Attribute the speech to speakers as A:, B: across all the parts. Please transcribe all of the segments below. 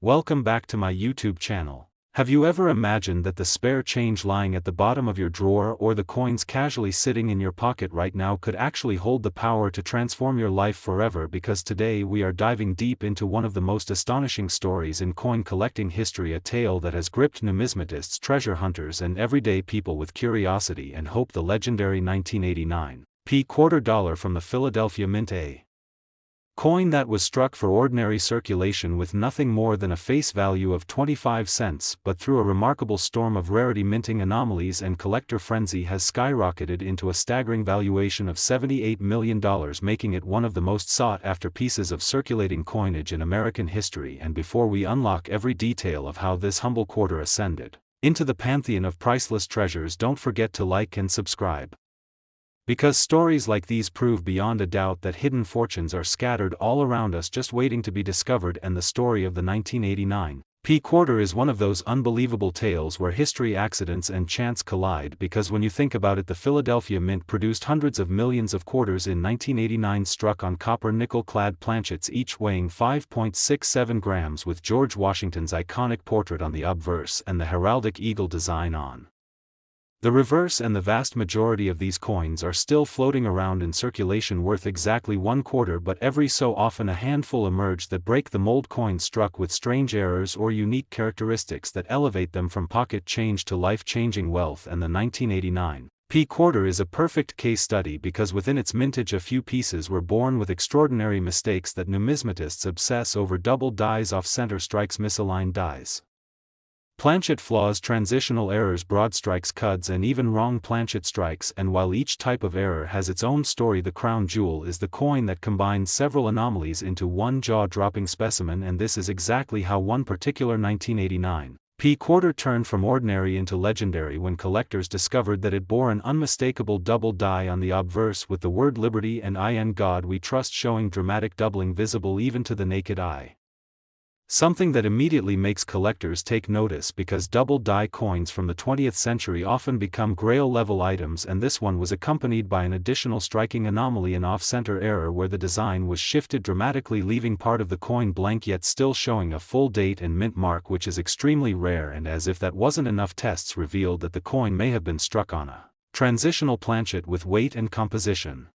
A: Welcome back to my YouTube channel. Have you ever imagined that the spare change lying at the bottom of your drawer or the coins casually sitting in your pocket right now could actually hold the power to transform your life forever? Because today we are diving deep into one of the most astonishing stories in coin collecting history, a tale that has gripped numismatists, treasure hunters and everyday people with curiosity and hope. The legendary 1989 quarter dollar from the Philadelphia Mint, a coin that was struck for ordinary circulation with nothing more than a face value of 25 cents, but through a remarkable storm of rarity, minting anomalies and collector frenzy has skyrocketed into a staggering valuation of $78 million, making it one of the most sought-after pieces of circulating coinage in American history. And before we unlock every detail of how this humble quarter ascended into the pantheon of priceless treasures, don't forget to like and subscribe. Because stories like these prove beyond a doubt that hidden fortunes are scattered all around us just waiting to be discovered. And the story of the 1989 quarter is one of those unbelievable tales where history, accidents and chance collide. Because when you think about it, the Philadelphia Mint produced hundreds of millions of quarters in 1989, struck on copper nickel-clad planchets, each weighing 5.67 grams, with George Washington's iconic portrait on the obverse and the heraldic eagle design on the reverse. And the vast majority of these coins are still floating around in circulation, worth exactly one quarter, but every so often a handful emerge that break the mold, coins struck with strange errors or unique characteristics that elevate them from pocket change to life-changing wealth. And the 1989 quarter is a perfect case study, because within its mintage a few pieces were born with extraordinary mistakes that numismatists obsess over: double dies, off-center strikes, misaligned dies, planchet flaws, transitional errors, broad strikes, cuds and even wrong planchet strikes. And while each type of error has its own story, the crown jewel is the coin that combines several anomalies into one jaw-dropping specimen. And this is exactly how one particular 1989 quarter turned from ordinary into legendary, when collectors discovered that it bore an unmistakable double die on the obverse with the word liberty and "In God We Trust" showing dramatic doubling visible even to the naked eye. Something that immediately makes collectors take notice, because double die coins from the 20th century often become grail-level items, and this one was accompanied by an additional striking anomaly, an off-center error where the design was shifted dramatically, leaving part of the coin blank yet still showing a full date and mint mark, which is extremely rare. And as if that wasn't enough, tests revealed that the coin may have been struck on a transitional planchet with weight and composition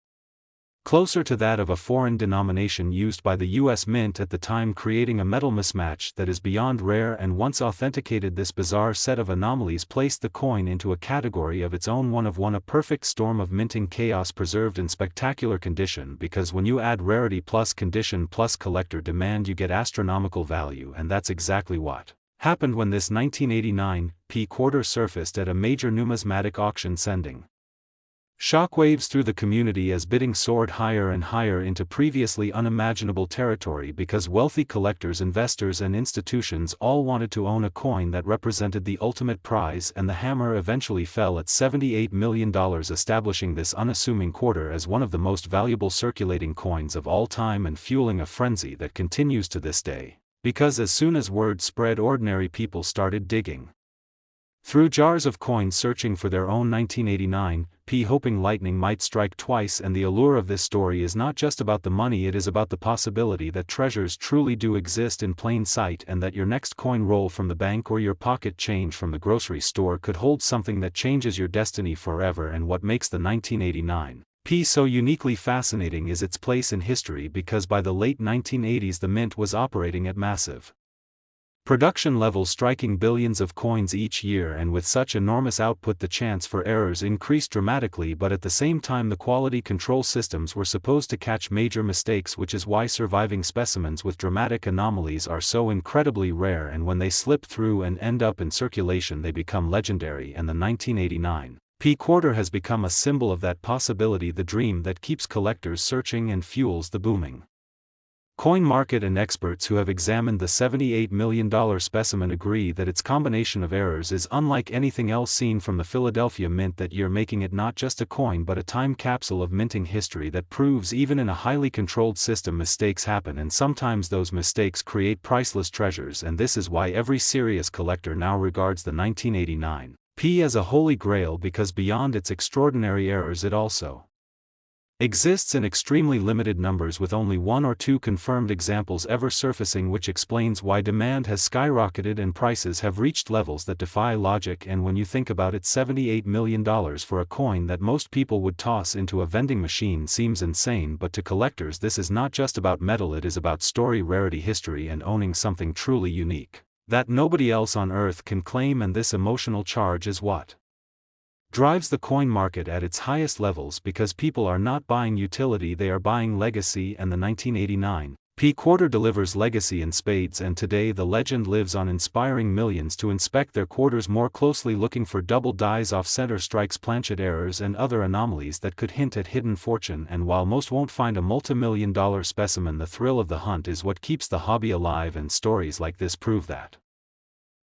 A: closer to that of a foreign denomination used by the U.S. Mint at the time, creating a metal mismatch that is beyond rare. And once authenticated, this bizarre set of anomalies placed the coin into a category of its own, one of one, a perfect storm of minting chaos preserved in spectacular condition. Because when you add rarity plus condition plus collector demand, you get astronomical value. And that's exactly what happened when this 1989 quarter surfaced at a major numismatic auction, sending shockwaves through the community as bidding soared higher and higher into previously unimaginable territory, because wealthy collectors, investors and institutions all wanted to own a coin that represented the ultimate prize. And the hammer eventually fell at $78 million, establishing this unassuming quarter as one of the most valuable circulating coins of all time, and fueling a frenzy that continues to this day. Because as soon as word spread, ordinary people started digging through jars of coins, searching for their own 1989 hoping lightning might strike twice. And the allure of this story is not just about the money, it is about the possibility that treasures truly do exist in plain sight, and that your next coin roll from the bank or your pocket change from the grocery store could hold something that changes your destiny forever. And what makes the 1989 so uniquely fascinating is its place in history, because by the late 1980s the Mint was operating at massive production levels, striking billions of coins each year. And with such enormous output, the chance for errors increased dramatically, but at the same time the quality control systems were supposed to catch major mistakes, which is why surviving specimens with dramatic anomalies are so incredibly rare. And when they slip through and end up in circulation, they become legendary. And the 1989 quarter has become a symbol of that possibility, the dream that keeps collectors searching and fuels the booming coin market. And experts who have examined the $78 million specimen agree that its combination of errors is unlike anything else seen from the Philadelphia Mint that year, making it not just a coin but a time capsule of minting history that proves even in a highly controlled system mistakes happen, and sometimes those mistakes create priceless treasures. And this is why every serious collector now regards the 1989 as a holy grail, because beyond its extraordinary errors it also exists in extremely limited numbers, with only 1 or 2 confirmed examples ever surfacing, which explains why demand has skyrocketed and prices have reached levels that defy logic. And when you think about it, $78 million for a coin that most people would toss into a vending machine seems insane, but to collectors this is not just about metal, it is about story, rarity, history, and owning something truly unique that nobody else on earth can claim. And this emotional charge is what drives the coin market at its highest levels, because people are not buying utility, they are buying legacy. And the 1989 P quarter delivers legacy in spades, and today the legend lives on, inspiring millions to inspect their quarters more closely, looking for double dies, off-center strikes, planchet errors, and other anomalies that could hint at hidden fortune. And while most won't find a multi-million-dollar specimen, the thrill of the hunt is what keeps the hobby alive, and stories like this prove that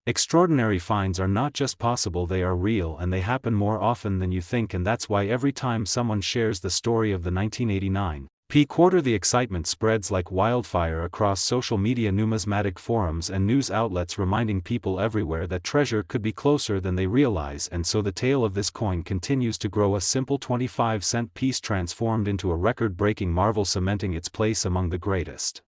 A: extraordinary finds are not just possible, they are real, and they happen more often than you think. And that's why every time someone shares the story of the 1989 P quarter, the excitement spreads like wildfire across social media, numismatic forums, and news outlets, reminding people everywhere that treasure could be closer than they realize. And so the tale of this coin continues to grow, a simple 25-cent piece transformed into a record-breaking marvel, cementing its place among the greatest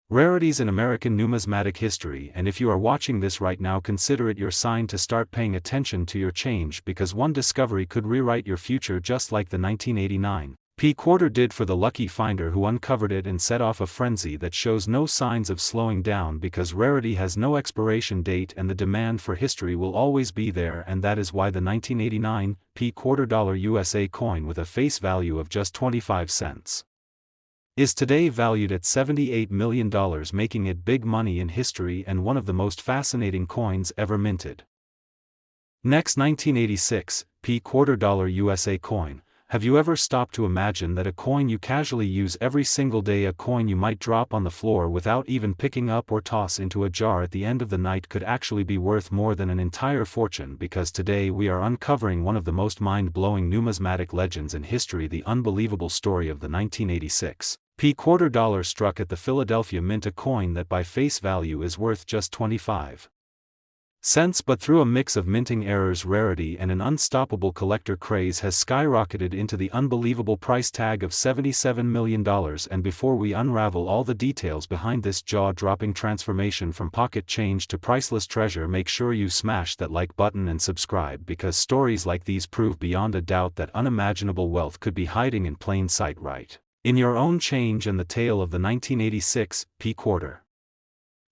A: rarities in American numismatic history. And if you are watching this right now, consider it your sign to start paying attention to your change, because one discovery could rewrite your future, just like the 1989 P quarter did for the lucky finder who uncovered it and set off a frenzy that shows no signs of slowing down, because rarity has no expiration date and the demand for history will always be there. And that is why the 1989 P quarter USA coin, with a face value of just 25 cents, is today valued at $78 million, making it big money in history and one of the most fascinating coins ever minted. Next, 1986 P quarter USA coin. Have you ever stopped to imagine that a coin you casually use every single day, a coin you might drop on the floor without even picking up or toss into a jar at the end of the night, could actually be worth more than an entire fortune? Because today we are uncovering one of the most mind-blowing numismatic legends in history, the unbelievable story of the 1986 P quarter struck at the Philadelphia Mint, a coin that by face value is worth just 25 cents, but through a mix of minting errors, rarity, and an unstoppable collector craze has skyrocketed into the unbelievable price tag of $77 million. And before we unravel all the details behind this jaw-dropping transformation from pocket change to priceless treasure, make sure you smash that like button and subscribe, because stories like these prove beyond a doubt that unimaginable wealth could be hiding in plain sight right in your own change. And the tale of the 1986 P quarter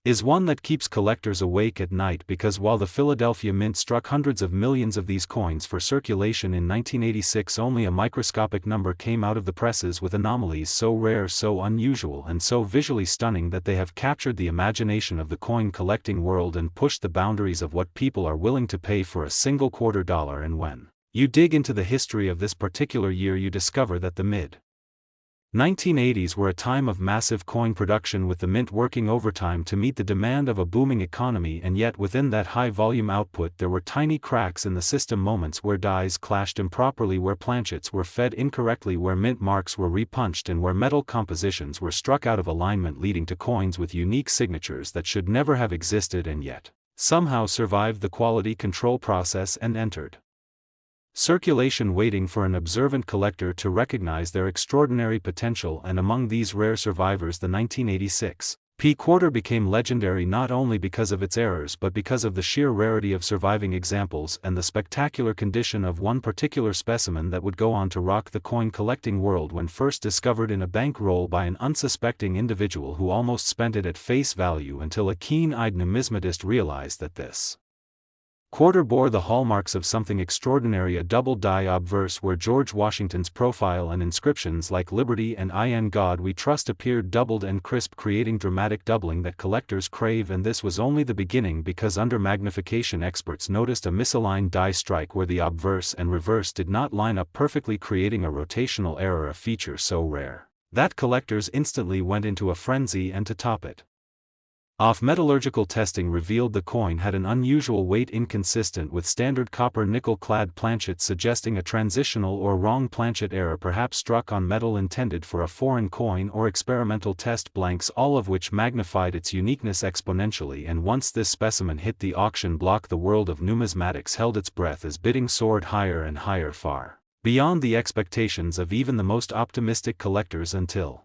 A: is one that keeps collectors awake at night, because while the Philadelphia Mint struck hundreds of millions of these coins for circulation in 1986, only a microscopic number came out of the presses, with anomalies so rare, so unusual, and so visually stunning that they have captured the imagination of the coin collecting world and pushed the boundaries of what people are willing to pay for a single quarter dollar. And when you dig into the history of this particular year, you discover that the mid-1980s were a time of massive coin production, with the mint working overtime to meet the demand of a booming economy. And yet within that high-volume output there were tiny cracks in the system, moments where dies clashed improperly, where planchets were fed incorrectly, where mint marks were repunched, and where metal compositions were struck out of alignment, leading to coins with unique signatures that should never have existed and yet somehow survived the quality control process and entered circulation, waiting for an observant collector to recognize their extraordinary potential. And among these rare survivors, the 1986 P quarter became legendary, not only because of its errors but because of the sheer rarity of surviving examples and the spectacular condition of one particular specimen that would go on to rock the coin collecting world when first discovered in a bankroll by an unsuspecting individual who almost spent it at face value, until a keen-eyed numismatist realized that this quarter bore the hallmarks of something extraordinary, a double die obverse where George Washington's profile and inscriptions like "Liberty" and "In God We Trust" appeared doubled and crisp, creating dramatic doubling that collectors crave. And this was only the beginning, because under magnification experts noticed a misaligned die strike where the obverse and reverse did not line up perfectly, creating a rotational error, a feature so rare that collectors instantly went into a frenzy. And to top it off, metallurgical testing revealed the coin had an unusual weight inconsistent with standard copper nickel-clad planchets, suggesting a transitional or wrong planchet error, perhaps struck on metal intended for a foreign coin, or experimental test blanks, all of which magnified its uniqueness exponentially. And once this specimen hit the auction block, the world of numismatics held its breath as bidding soared higher and higher, far beyond the expectations of even the most optimistic collectors until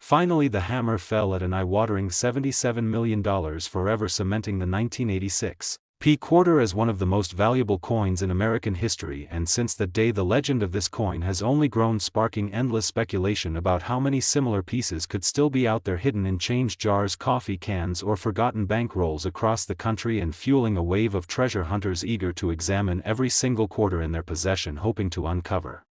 A: finally the hammer fell at an eye-watering $77 million, forever cementing the 1986 P-quarter as one of the most valuable coins in American history, and since that day the legend of this coin has only grown, sparking endless speculation about how many similar pieces could still be out there hidden in change jars, coffee cans, or forgotten bank rolls across the country, and fueling a wave of treasure hunters eager to examine every single quarter in their possession, hoping to uncover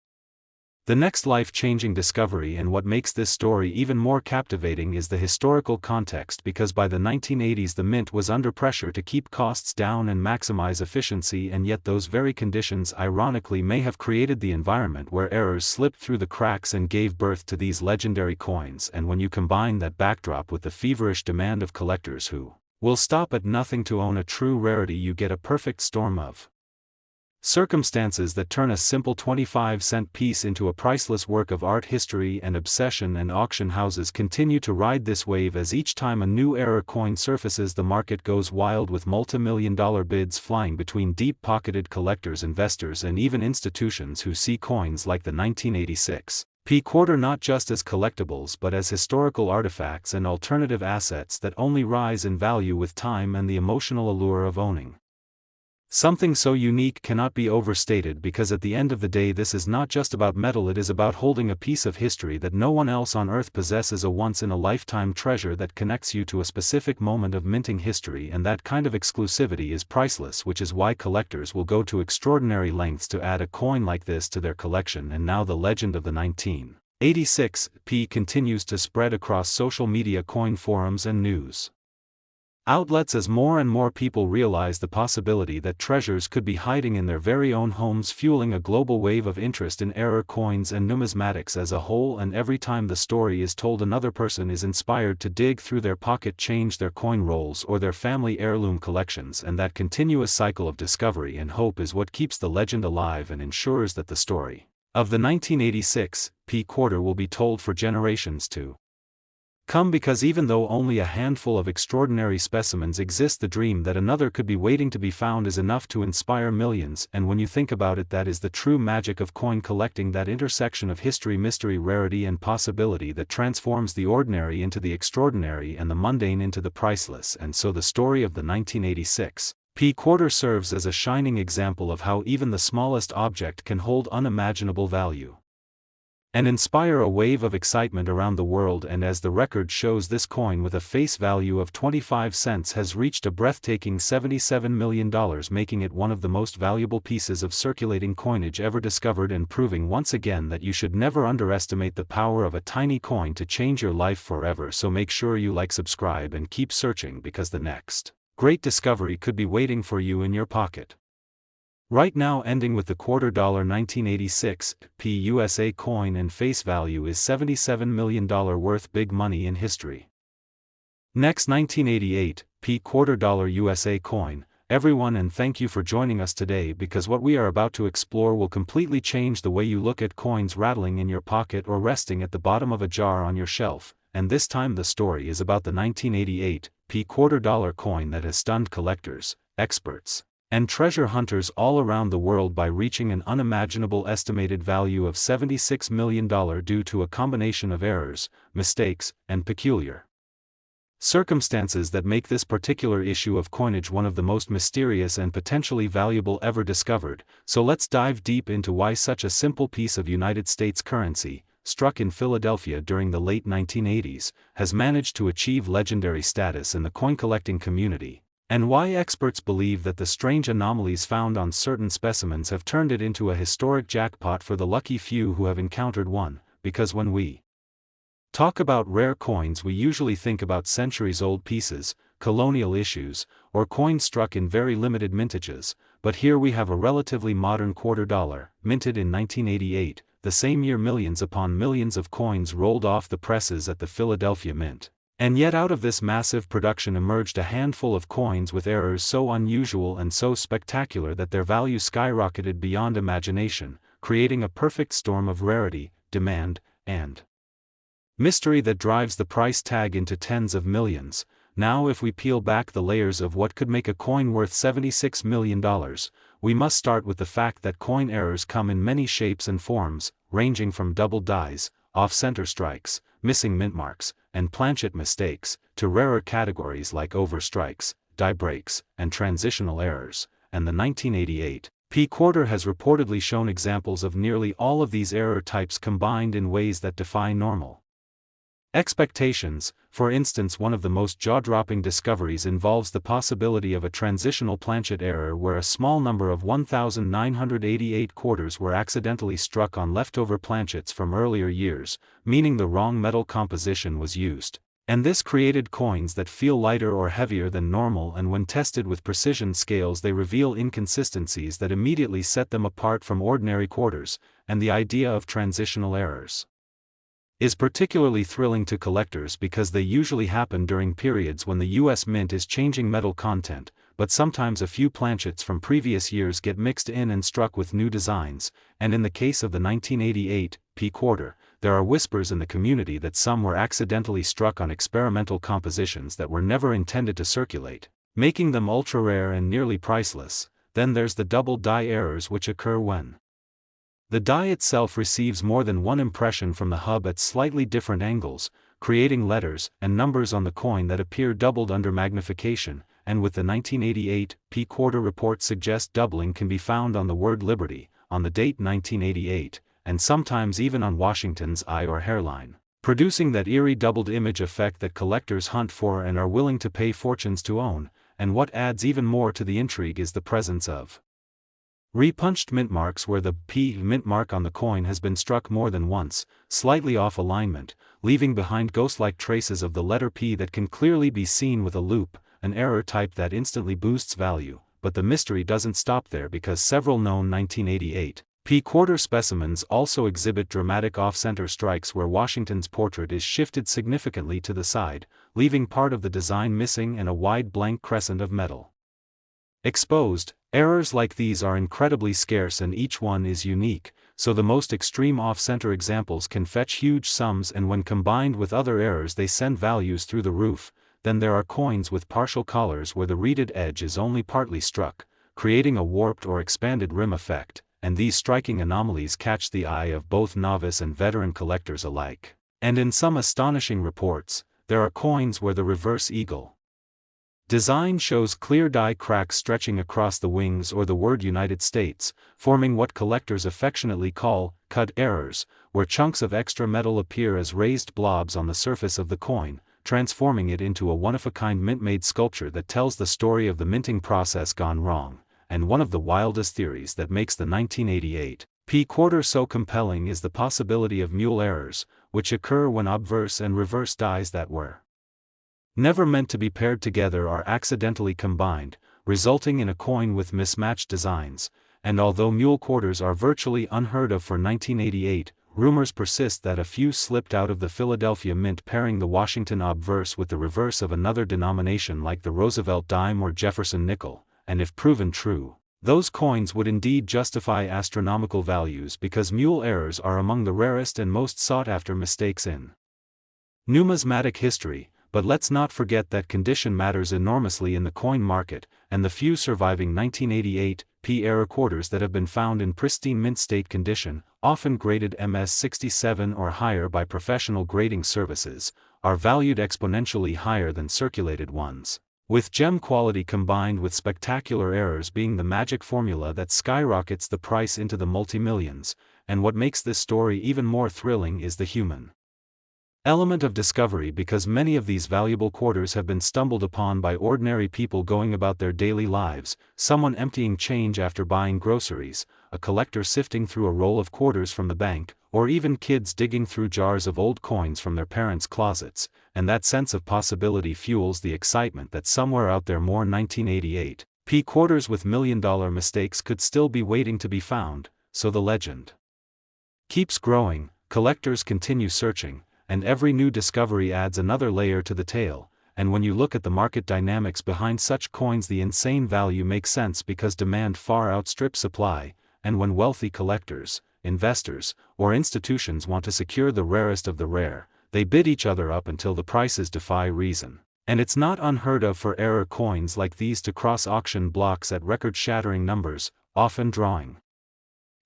A: the next life-changing discovery. And what makes this story even more captivating is the historical context, because by the 1980s the mint was under pressure to keep costs down and maximize efficiency, and yet those very conditions ironically may have created the environment where errors slipped through the cracks and gave birth to these legendary coins. And when you combine that backdrop with the feverish demand of collectors who will stop at nothing to own a true rarity, you get a perfect storm of circumstances that turn a simple 25-cent piece into a priceless work of art. History and obsession and auction houses continue to ride this wave, as each time a new era coin surfaces the market goes wild, with multi-million-dollar bids flying between deep-pocketed collectors, investors, and even institutions who see coins like the 1986 P-quarter not just as collectibles but as historical artifacts and alternative assets that only rise in value with time, and the emotional allure of owning something so unique cannot be overstated, because at the end of the day this is not just about metal, it is about holding a piece of history that no one else on earth possesses, a once-in-a-lifetime treasure that connects you to a specific moment of minting history, and that kind of exclusivity is priceless, which is why collectors will go to extraordinary lengths to add a coin like this to their collection. And now the legend of the 1986 P continues to spread across social media, coin forums, and news outlets as more and more people realize the possibility that treasures could be hiding in their very own homes, fueling a global wave of interest in error coins and numismatics as a whole. And every time the story is told, another person is inspired to dig through their pocket change, their coin rolls, or their family heirloom collections, and that continuous cycle of discovery and hope is what keeps the legend alive and ensures that the story of the 1986 P-quarter will be told for generations to come, because even though only a handful of extraordinary specimens exist, the dream that another could be waiting to be found is enough to inspire millions. And when you think about it, that is the true magic of coin collecting, that intersection of history, mystery, rarity, and possibility that transforms the ordinary into the extraordinary and the mundane into the priceless. And so the story of the 1986 P-quarter serves as a shining example of how even the smallest object can hold unimaginable value and inspire a wave of excitement around the world. And as the record shows, this coin with a face value of 25 cents has reached a breathtaking $77 million, making it one of the most valuable pieces of circulating coinage ever discovered, and proving once again that you should never underestimate the power of a tiny coin to change your life forever. So make sure you like, subscribe, and keep searching, because the next great discovery could be waiting for you in your pocket right now. Ending with the $quarter 1986 P USA coin, and face value is $77 million, worth big money in history. Next, 1988 P $quarter USA coin, everyone, and thank you for joining us today, because what we are about to explore will completely change the way you look at coins rattling in your pocket or resting at the bottom of a jar on your shelf. And this time the story is about the 1988 P $quarter coin that has stunned collectors, experts, and treasure hunters all around the world by reaching an unimaginable estimated value of $76 million due to a combination of errors, mistakes, and peculiar circumstances that make this particular issue of coinage one of the most mysterious and potentially valuable ever discovered. So let's dive deep into why such a simple piece of United States currency, struck in Philadelphia during the late 1980s, has managed to achieve legendary status in the coin collecting community, and why experts believe that the strange anomalies found on certain specimens have turned it into a historic jackpot for the lucky few who have encountered one. Because when we talk about rare coins, we usually think about centuries-old pieces, colonial issues, or coins struck in very limited mintages, but here we have a relatively modern $quarter, minted in 1988, the same year millions upon millions of coins rolled off the presses at the Philadelphia Mint. And yet out of this massive production emerged a handful of coins with errors so unusual and so spectacular that their value skyrocketed beyond imagination, creating a perfect storm of rarity, demand, and mystery that drives the price tag into tens of millions. Now if we peel back the layers of what could make a coin worth $76 million, we must start with the fact that coin errors come in many shapes and forms, ranging from doubled dies, off-center strikes, missing mint marks, and planchet mistakes, to rarer categories like overstrikes, die breaks, and transitional errors, and the 1988 P-quarter has reportedly shown examples of nearly all of these error types combined in ways that defy normal expectations. For instance, one of the most jaw-dropping discoveries involves the possibility of a transitional planchet error where a small number of 1,988 quarters were accidentally struck on leftover planchets from earlier years, meaning the wrong metal composition was used. And this created coins that feel lighter or heavier than normal, and when tested with precision scales they reveal inconsistencies that immediately set them apart from ordinary quarters. And the idea of transitional errors is particularly thrilling to collectors because they usually happen during periods when the US Mint is changing metal content, but sometimes a few planchets from previous years get mixed in and struck with new designs, and in the case of the 1988 P-quarter, there are whispers in the community that some were accidentally struck on experimental compositions that were never intended to circulate, making them ultra-rare and nearly priceless. Then there's the double die errors which occur when the die itself receives more than one impression from the hub at slightly different angles, creating letters and numbers on the coin that appear doubled under magnification, and with the 1988 P-quarter report suggests doubling can be found on the word Liberty, on the date 1988, and sometimes even on Washington's eye or hairline, producing that eerie doubled image effect that collectors hunt for and are willing to pay fortunes to own. And what adds even more to the intrigue is the presence of repunched mint marks where the P mint mark on the coin has been struck more than once, slightly off alignment, leaving behind ghost-like traces of the letter P that can clearly be seen with a loupe, an error type that instantly boosts value. But the mystery doesn't stop there, because several known 1988 P-quarter specimens also exhibit dramatic off-center strikes where Washington's portrait is shifted significantly to the side, leaving part of the design missing and a wide blank crescent of metal exposed. Errors like these are incredibly scarce and each one is unique, so the most extreme off-center examples can fetch huge sums, and when combined with other errors they send values through the roof. Then there are coins with partial collars where the reeded edge is only partly struck, creating a warped or expanded rim effect, and these striking anomalies catch the eye of both novice and veteran collectors alike. And in some astonishing reports, there are coins where the reverse eagle design shows clear die cracks stretching across the wings or the word United States, forming what collectors affectionately call cut errors, where chunks of extra metal appear as raised blobs on the surface of the coin, transforming it into a one-of-a-kind mint-made sculpture that tells the story of the minting process gone wrong. And one of the wildest theories that makes the 1988 P-quarter so compelling is the possibility of mule errors, which occur when obverse and reverse dies that were never meant to be paired together are accidentally combined, resulting in a coin with mismatched designs. And although mule quarters are virtually unheard of for 1988, rumors persist that a few slipped out of the Philadelphia Mint pairing the Washington obverse with the reverse of another denomination like the Roosevelt dime or Jefferson nickel, and if proven true, those coins would indeed justify astronomical values, because mule errors are among the rarest and most sought-after mistakes in numismatic history. But let's not forget that condition matters enormously in the coin market, and the few surviving 1988 P-era quarters that have been found in pristine mint state condition, often graded MS-67 or higher by professional grading services, are valued exponentially higher than circulated ones, with gem quality combined with spectacular errors being the magic formula that skyrockets the price into the multi-millions. And what makes this story even more thrilling is the human element of discovery, because many of these valuable quarters have been stumbled upon by ordinary people going about their daily lives, someone emptying change after buying groceries, a collector sifting through a roll of quarters from the bank, or even kids digging through jars of old coins from their parents' closets. And that sense of possibility fuels the excitement that somewhere out there more 1988 P quarters with million-dollar mistakes could still be waiting to be found. So the legend keeps growing, collectors continue searching, and every new discovery adds another layer to the tale. And when you look at the market dynamics behind such coins, the insane value makes sense because demand far outstrips supply, and when wealthy collectors, investors, or institutions want to secure the rarest of the rare, they bid each other up until the prices defy reason. And it's not unheard of for error coins like these to cross auction blocks at record-shattering numbers, often drawing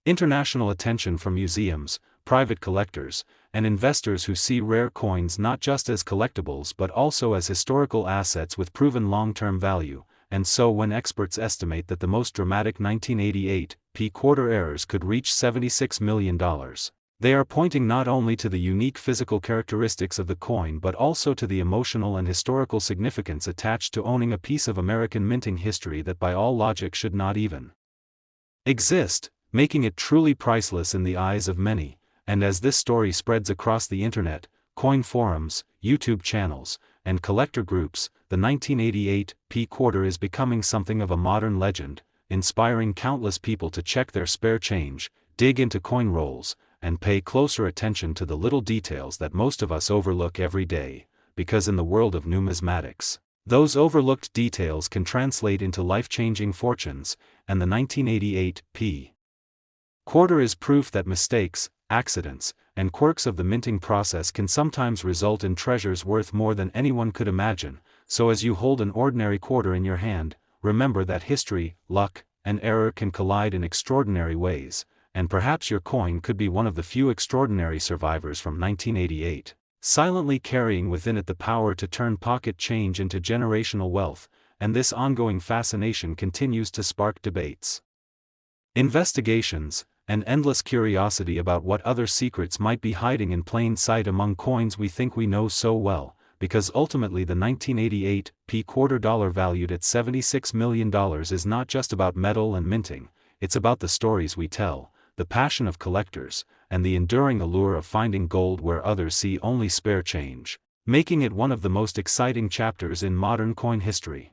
A: international attention from museums, private collectors, and investors who see rare coins not just as collectibles but also as historical assets with proven long-term value. And so when experts estimate that the most dramatic 1988 P-quarter errors could reach $76 million, they are pointing not only to the unique physical characteristics of the coin but also to the emotional and historical significance attached to owning a piece of American minting history that by all logic should not even exist, making it truly priceless in the eyes of many. And as this story spreads across the internet, coin forums, YouTube channels, and collector groups, the 1988 P-quarter is becoming something of a modern legend, inspiring countless people to check their spare change, dig into coin rolls, and pay closer attention to the little details that most of us overlook every day, because in the world of numismatics, those overlooked details can translate into life-changing fortunes, and the 1988 P-quarter is proof that mistakes, accidents, and quirks of the minting process can sometimes result in treasures worth more than anyone could imagine. So as you hold an ordinary quarter in your hand, remember that history, luck, and error can collide in extraordinary ways, and perhaps your coin could be one of the few extraordinary survivors from 1988, silently carrying within it the power to turn pocket change into generational wealth. And this ongoing fascination continues to spark debates, investigations, and endless curiosity about what other secrets might be hiding in plain sight among coins we think we know so well, because ultimately the 1988 P-quarter dollar valued at $76 million is not just about metal and minting, it's about the stories we tell, the passion of collectors, and the enduring allure of finding gold where others see only spare change, making it one of the most exciting chapters in modern coin history.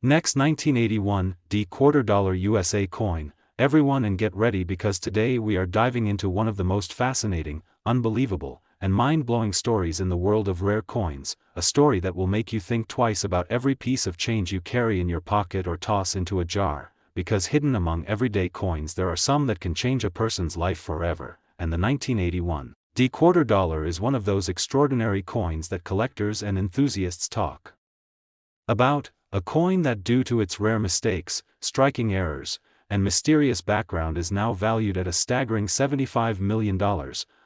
A: Next, 1981 D-quarter dollar USA coin. Everyone, and get ready, because today we are diving into one of the most fascinating, unbelievable, and mind-blowing stories in the world of rare coins, a story that will make you think twice about every piece of change you carry in your pocket or toss into a jar, because hidden among everyday coins there are some that can change a person's life forever, and the 1981 D-quarter dollar is one of those extraordinary coins that collectors and enthusiasts talk about, a coin that, due to its rare mistakes, striking errors, and mysterious background, is now valued at a staggering $75 million,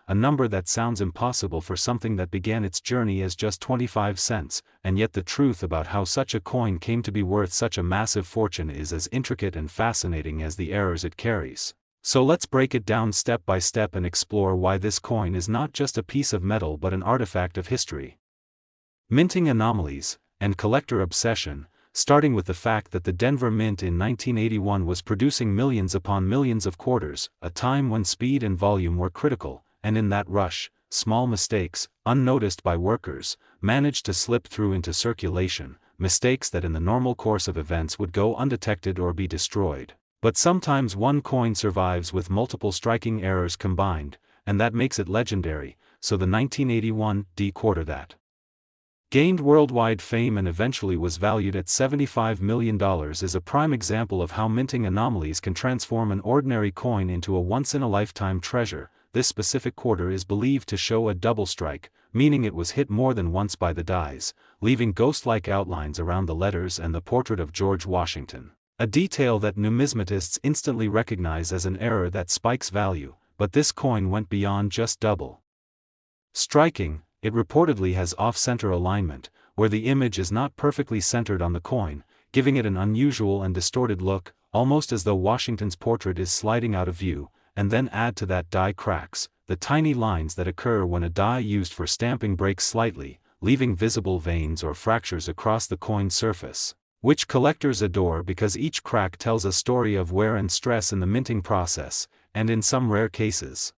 A: a number that sounds impossible for something that began its journey as just 25 cents, and yet the truth about how such a coin came to be worth such a massive fortune is as intricate and fascinating as the errors it carries. So let's break it down step by step and explore why this coin is not just a piece of metal but an artifact of history, minting anomalies, and collector obsession. Starting with the fact that the Denver Mint in 1981 was producing millions upon millions of quarters, a time when speed and volume were critical, and in that rush, small mistakes, unnoticed by workers, managed to slip through into circulation, mistakes that in the normal course of events would go undetected or be destroyed. But sometimes one coin survives with multiple striking errors combined, and that makes it legendary. So the 1981 D-quarter that gained worldwide fame and eventually was valued at $75 million is a prime example of how minting anomalies can transform an ordinary coin into a once-in-a-lifetime treasure. This specific quarter is believed to show a double strike, meaning it was hit more than once by the dies, leaving ghost-like outlines around the letters and the portrait of George Washington, a detail that numismatists instantly recognize as an error that spikes value. But this coin went beyond just double striking. It reportedly has off-center alignment, where the image is not perfectly centered on the coin, giving it an unusual and distorted look, almost as though Washington's portrait is sliding out of view. And then add to that die cracks, the tiny lines that occur when a die used for stamping breaks slightly, leaving visible veins or fractures across the coin's surface, which collectors adore because each crack tells a story of wear and stress in the minting process. And in some rare cases,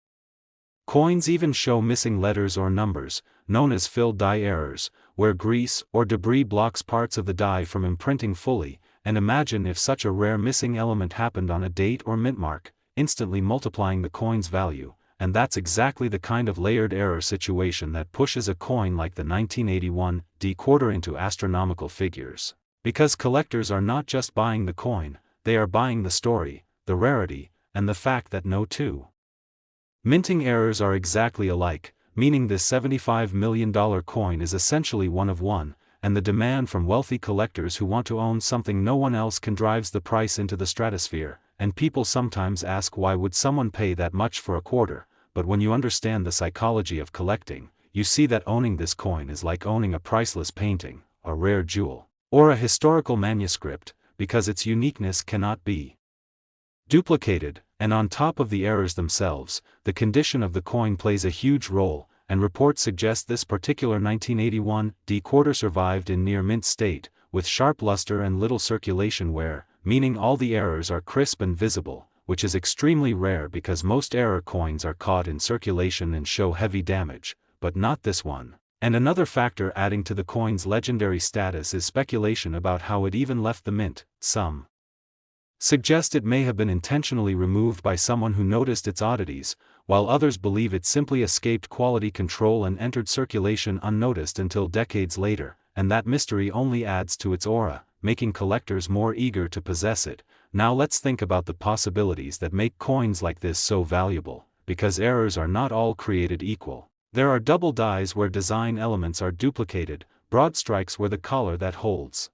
A: coins even show missing letters or numbers, known as filled die errors, where grease or debris blocks parts of the die from imprinting fully. And imagine if such a rare missing element happened on a date or mint mark, instantly multiplying the coin's value. And that's exactly the kind of layered error situation that pushes a coin like the 1981 D-quarter into astronomical figures. Because collectors are not just buying the coin, they are buying the story, the rarity, and the fact that no two minting errors are exactly alike, meaning this $75 million coin is essentially one of one, and the demand from wealthy collectors who want to own something no one else can drives the price into the stratosphere, and people sometimes ask why would someone pay that much for a quarter, but when you understand the psychology of collecting, you see that owning this coin is like owning a priceless painting, a rare jewel, or a historical manuscript, because its uniqueness cannot be duplicated. And on top of the errors themselves, the condition of the coin plays a huge role, and reports suggest this particular 1981 D quarter survived in near mint state, with sharp luster and little circulation wear, meaning all the errors are crisp and visible, which is extremely rare because most error coins are caught in circulation and show heavy damage, but not this one. And another factor adding to the coin's legendary status is speculation about how it even left the mint. Some suggest it may have been intentionally removed by someone who noticed its oddities, while others believe it simply escaped quality control and entered circulation unnoticed until decades later, and that mystery only adds to its aura, making collectors more eager to possess it. Now let's think about the possibilities that make coins like this so valuable, because errors are not all created equal. There are double dies where design elements are duplicated, broad strikes where the collar that holds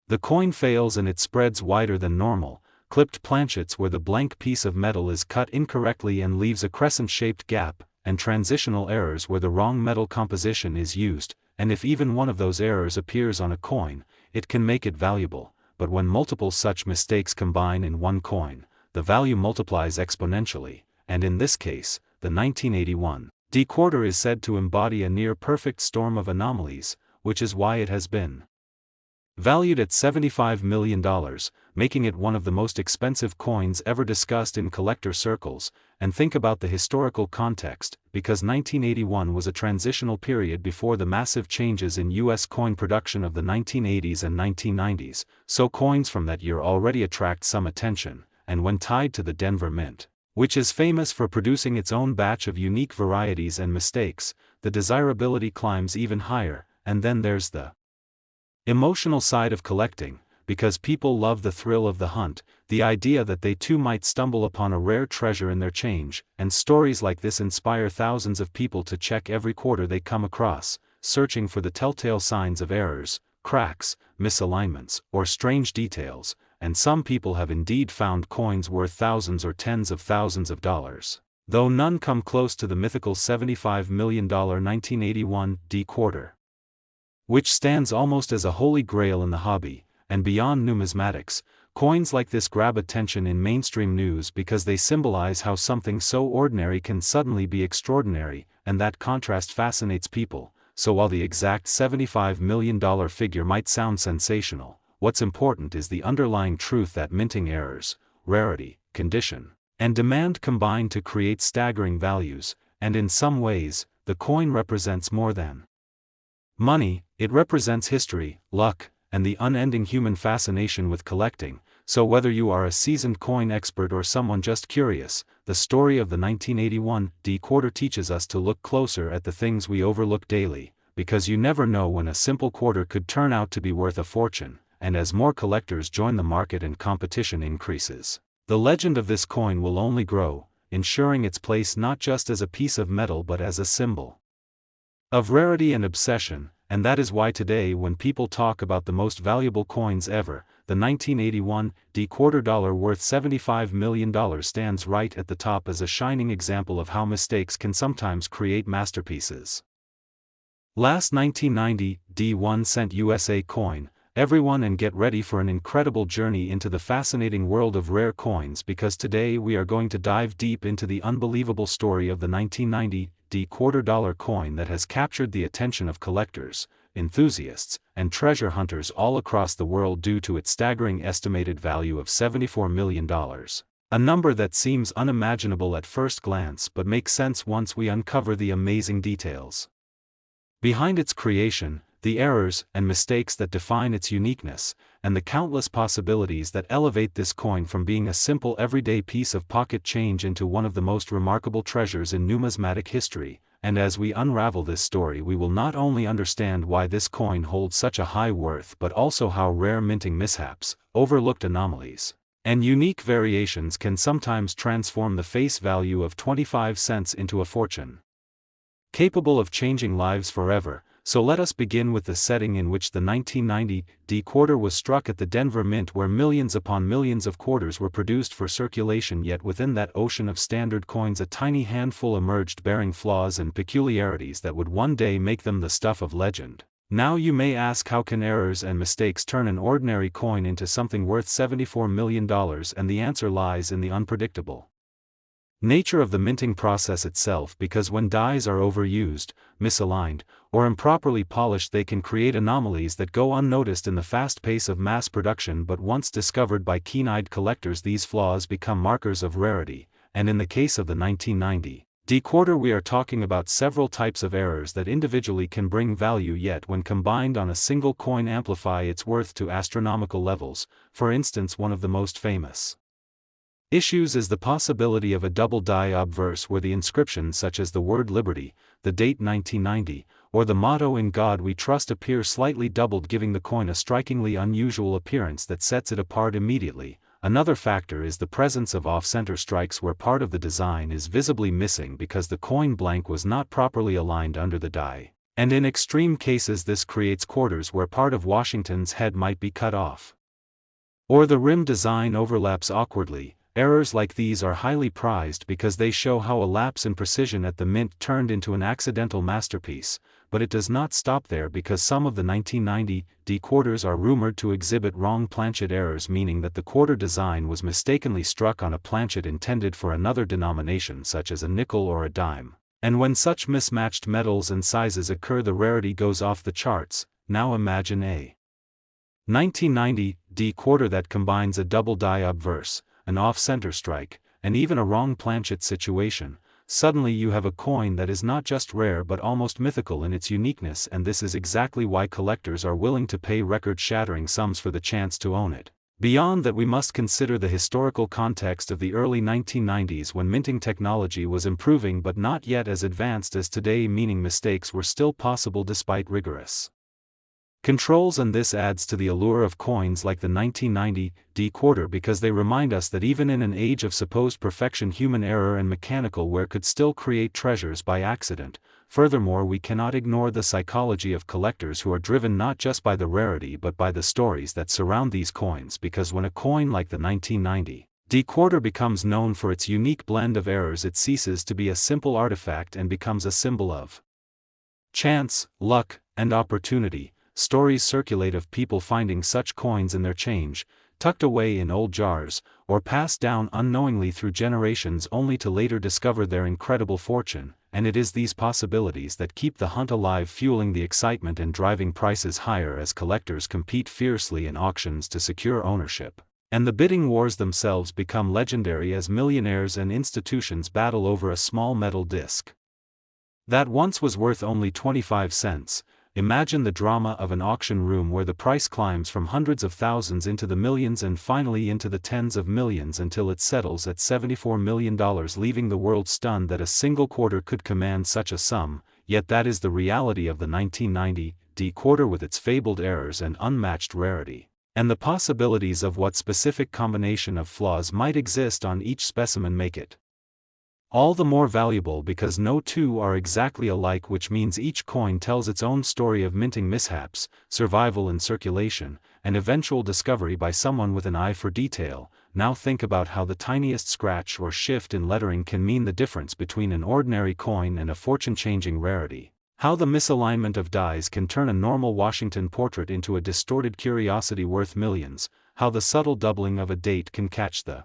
A: the coin fails and it spreads wider than normal, clipped planchets where the blank piece of metal is cut incorrectly and leaves a crescent-shaped gap, and transitional errors where the wrong metal composition is used, and if even one of those errors appears on a coin, it can make it valuable, but when multiple such mistakes combine in one coin, the value multiplies exponentially, and in this case, the 1981 D quarter is said to embody a near-perfect storm of anomalies, which is why it has been valued at $75 million, making it one of the most expensive coins ever discussed in collector circles. And think about the historical context, because 1981 was a transitional period before the massive changes in U.S. coin production of the 1980s and 1990s, so coins from that year already attract some attention, and when tied to the Denver Mint, which is famous for producing its own batch of unique varieties and mistakes, the desirability climbs even higher. And then there's the emotional side of collecting, because people love the thrill of the hunt, the idea that they too might stumble upon a rare treasure in their change, and stories like this inspire thousands of people to check every quarter they come across, searching for the telltale signs of errors, cracks, misalignments, or strange details, and some people have indeed found coins worth thousands or tens of thousands of dollars, though none come close to the mythical $75 million 1981 D quarter, which stands almost as a holy grail in the hobby. And beyond numismatics, coins like this grab attention in mainstream news because they symbolize how something so ordinary can suddenly be extraordinary, and that contrast fascinates people. So while the exact $75 million figure might sound sensational, what's important is the underlying truth that minting errors, rarity, condition, and demand combine to create staggering values, and in some ways, the coin represents more than money. It represents history, luck, and the unending human fascination with collecting. So whether you are a seasoned coin expert or someone just curious, the story of the 1981 D quarter teaches us to look closer at the things we overlook daily, because you never know when a simple quarter could turn out to be worth a fortune. And as more collectors join the market and competition increases, the legend of this coin will only grow, ensuring its place not just as a piece of metal but as a symbol of rarity and obsession. And that is why today when people talk about the most valuable coins ever, the 1981 D quarter dollar worth $75 million stands right at the top as a shining example of how mistakes can sometimes create masterpieces. Last 1990 D 1 cent USA coin, everyone, and get ready for an incredible journey into the fascinating world of rare coins, because today we are going to dive deep into the unbelievable story of the 1990 D quarter dollar coin that has captured the attention of collectors, enthusiasts, and treasure hunters all across the world due to its staggering estimated value of $74 million. A number that seems unimaginable at first glance but makes sense once we uncover the amazing details behind its creation, the errors and mistakes that define its uniqueness, and the countless possibilities that elevate this coin from being a simple everyday piece of pocket change into one of the most remarkable treasures in numismatic history. And as we unravel this story, we will not only understand why this coin holds such a high worth but also how rare minting mishaps, overlooked anomalies, and unique variations can sometimes transform the face value of 25 cents into a fortune capable of changing lives forever. So let us begin with the setting in which the 1990 D quarter was struck at the Denver Mint, where millions upon millions of quarters were produced for circulation, yet within that ocean of standard coins a tiny handful emerged bearing flaws and peculiarities that would one day make them the stuff of legend. Now you may ask, how can errors and mistakes turn an ordinary coin into something worth $74 million? And the answer lies in the unpredictable nature of the minting process itself, because when dies are overused, misaligned, or improperly polished, they can create anomalies that go unnoticed in the fast pace of mass production, but once discovered by keen-eyed collectors, these flaws become markers of rarity. And in the case of the 1990 D quarter, we are talking about several types of errors that individually can bring value, yet when combined on a single coin amplify its worth to astronomical levels. For instance, one of the most famous issues is the possibility of a double die obverse, where the inscription, such as the word liberty, the date 1990, or the motto in God we trust, appear slightly doubled, giving the coin a strikingly unusual appearance that sets it apart immediately. Another factor is the presence of off-center strikes, where part of the design is visibly missing because the coin blank was not properly aligned under the die, and in extreme cases this creates quarters where part of Washington's head might be cut off, or the rim design overlaps awkwardly. Errors like these are highly prized because they show how a lapse in precision at the mint turned into an accidental masterpiece. But it does not stop there, because some of the 1990 D quarters are rumored to exhibit wrong planchet errors, meaning that the quarter design was mistakenly struck on a planchet intended for another denomination, such as a nickel or a dime. And when such mismatched metals and sizes occur, the rarity goes off the charts. Now imagine a 1990 D quarter that combines a double die obverse, an off-center strike, and even a wrong planchet situation. Suddenly you have a coin that is not just rare but almost mythical in its uniqueness, and this is exactly why collectors are willing to pay record-shattering sums for the chance to own it. Beyond that, we must consider the historical context of the early 1990s, when minting technology was improving but not yet as advanced as today, meaning mistakes were still possible despite rigorous controls, and this adds to the allure of coins like the 1990 D quarter, because they remind us that even in an age of supposed perfection, human error and mechanical wear could still create treasures by accident. Furthermore, we cannot ignore the psychology of collectors, who are driven not just by the rarity but by the stories that surround these coins, because when a coin like the 1990 D quarter becomes known for its unique blend of errors, it ceases to be a simple artifact and becomes a symbol of chance, luck, and opportunity. Stories circulate of people finding such coins in their change, tucked away in old jars, or passed down unknowingly through generations, only to later discover their incredible fortune. And it is these possibilities that keep the hunt alive, fueling the excitement and driving prices higher as collectors compete fiercely in auctions to secure ownership. And the bidding wars themselves become legendary as millionaires and institutions battle over a small metal disc that once was worth only 25 cents. Imagine the drama of an auction room where the price climbs from hundreds of thousands into the millions and finally into the tens of millions, until it settles at $74 million, leaving the world stunned that a single quarter could command such a sum. Yet that is the reality of the 1990 D quarter, with its fabled errors and unmatched rarity, and the possibilities of what specific combination of flaws might exist on each specimen make it all the more valuable, because no two are exactly alike, which means each coin tells its own story of minting mishaps, survival in circulation, and eventual discovery by someone with an eye for detail. Now think about how the tiniest scratch or shift in lettering can mean the difference between an ordinary coin and a fortune-changing rarity. How the misalignment of dies can turn a normal Washington portrait into a distorted curiosity worth millions. How the subtle doubling of a date can catch the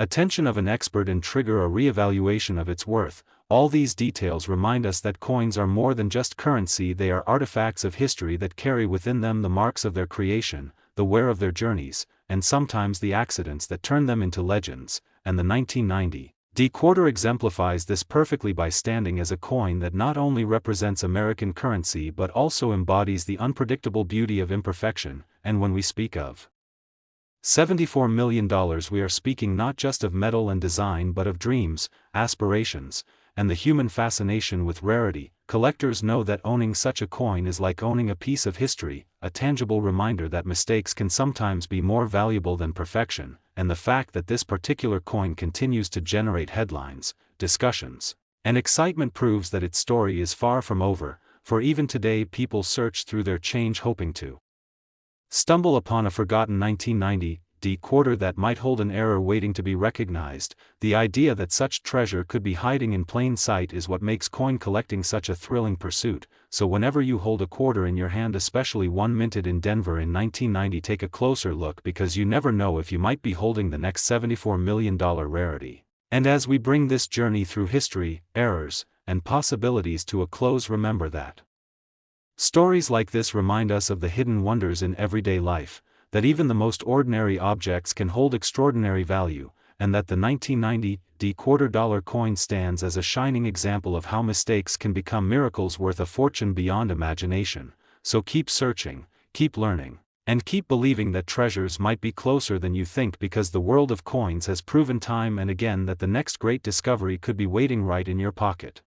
A: attention of an expert and trigger a re-evaluation of its worth. All these details remind us that coins are more than just currency, they are artifacts of history that carry within them the marks of their creation, the wear of their journeys, and sometimes the accidents that turn them into legends. And the 1990 D quarter exemplifies this perfectly by standing as a coin that not only represents American currency but also embodies the unpredictable beauty of imperfection. And when we speak of $74 million, we are speaking not just of metal and design but of dreams, aspirations, and the human fascination with rarity. Collectors know that owning such a coin is like owning a piece of history, a tangible reminder that mistakes can sometimes be more valuable than perfection. And the fact that this particular coin continues to generate headlines, discussions, and excitement proves that its story is far from over. for even today people search through their change hoping to stumble upon a forgotten 1990 quarter that might hold an error waiting to be recognized. The idea that such treasure could be hiding in plain sight is what makes coin collecting such a thrilling pursuit. So whenever you hold a quarter in your hand, especially one minted in Denver in 1990, take a closer look, because you never know if you might be holding the next $74 million rarity. And as we bring this journey through history, errors, and possibilities to a close, remember that stories like this remind us of the hidden wonders in everyday life, that even the most ordinary objects can hold extraordinary value, and that the 1990 $quarter coin stands as a shining example of how mistakes can become miracles worth a fortune beyond imagination. So keep searching, keep learning, and keep believing that treasures might be closer than you think, because the world of coins has proven time and again that the next great discovery could be waiting right in your pocket.